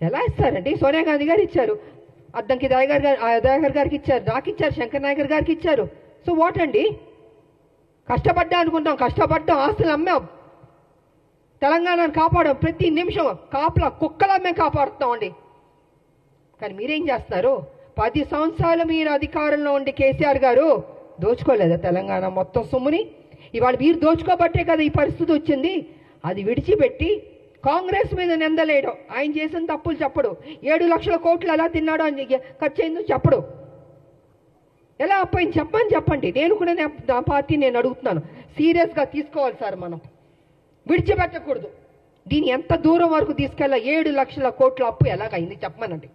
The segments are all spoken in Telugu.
ఎలా ఇస్తారండి? సోనియా గాంధీ గారు ఇచ్చారు, అద్దంకి దయాకర్ గారికి ఇచ్చారు, నాకు ఇచ్చారు, శంకర్ నాయకర్ గారికి ఇచ్చారు. సో వాట్ అండి? కష్టపడ్డా అనుకుంటాం, కష్టపడ్డాం, ఆస్తులు అమ్మాం, తెలంగాణను కాపాడాం, ప్రతి నిమిషం కాపలా కుక్కలా మేము కాపాడుతున్నామండి. కానీ మీరేం చేస్తున్నారు? 10 సంవత్సరాలు మీరు అధికారంలో ఉండి కేసీఆర్ గారు దోచుకోలేదా తెలంగాణ మొత్తం సొమ్ముని? ఇవాళ మీరు దోచుకోబట్టే కదా ఈ పరిస్థితి వచ్చింది. అది విడిచిపెట్టి కాంగ్రెస్ మీద నిందలేయడం, ఆయన చేసిన తప్పులు చెప్పడు, 7 లక్షల కోట్లు ఎలా తిన్నాడో అని ఖర్చు అయిందో చెప్పడు, ఎలా అప్పయింది చెప్పండి. నేను కూడా నా పార్టీ నేను అడుగుతున్నాను, సీరియస్గా తీసుకోవాలి సార్, మనం విడిచిపెట్టకూడదు. దీన్ని ఎంత దూరం వరకు తీసుకెళ్ళా? 7 లక్షల కోట్ల అప్పు ఎలాగైంది చెప్పమనండి.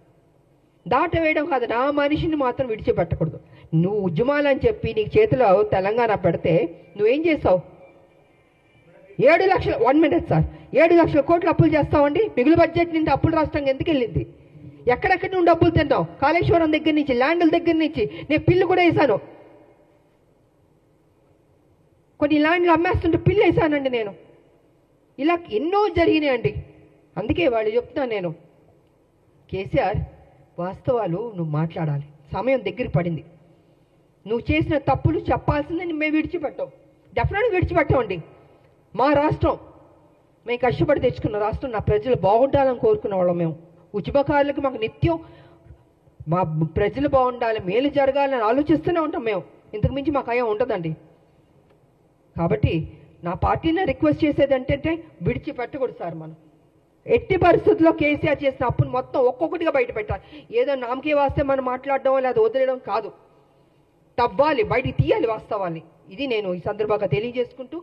దాట వేయడం కాదు, నా మనిషిని మాత్రం విడిచిపెట్టకూడదు. నువ్వు ఉద్యమాలని చెప్పి నీకు చేతిలో తెలంగాణ పెడితే నువ్వేం చేసావు? 7 లక్షల 1 మినిట్ సార్, 7 లక్షల కోట్లు అప్పులు చేస్తామండి. మిగులు బడ్జెట్ నుండి అప్పులు రాష్ట్రంగా ఎందుకు వెళ్ళింది? ఎక్కడెక్కడి నుండి డబ్బులు తిన్నావు? కాళేశ్వరం దగ్గర నుంచి, ల్యాండ్ల దగ్గర నుంచి. నేను పిల్లు కూడా వేసాను, కొన్ని ల్యాండ్లు అమ్మేస్తుంటే పిల్లు వేసానండి నేను. ఇలా ఎన్నో జరిగినాయండి. అందుకే వాళ్ళు చెప్తున్నాను నేను, కేసీఆర్ వాస్తవాలు నువ్వు మాట్లాడాలి. సమయం దగ్గర పడింది. నువ్వు చేసిన తప్పులు చెప్పాల్సిందని మేము విడిచిపెట్టాం, డెఫినెట్గా విడిచిపెట్టామండి. మా రాష్ట్రం మేము కష్టపడి తెచ్చుకున్న రాష్ట్రం, నా ప్రజలు బాగుండాలని కోరుకున్న వాళ్ళం మేము. ఉద్యమకారులకు మాకు నిత్యం మా ప్రజలు బాగుండాలి, మేలు జరగాలని ఆలోచిస్తూనే ఉంటాం మేము. ఇంతకు మించి మాకు అయ్యా ఉంటుందండి. కాబట్టి నా పార్టీని రిక్వెస్ట్ చేసేది ఏంటంటే విడిచిపెట్టకూడదు సార్. మనం ఎట్టి పరిస్థితుల్లో కేసీఆర్ చేసిన అప్పును మొత్తం ఒక్కొక్కటిగా బయట పెట్టాలి. ఏదో నామకే వాస్తే మనం మాట్లాడడం లేదా వదిలేయడం కాదు, తవ్వాలి, బయటికి తీయాలి వాస్తవాన్ని. ఇది నేను ఈ సందర్భంగా తెలియజేసుకుంటూ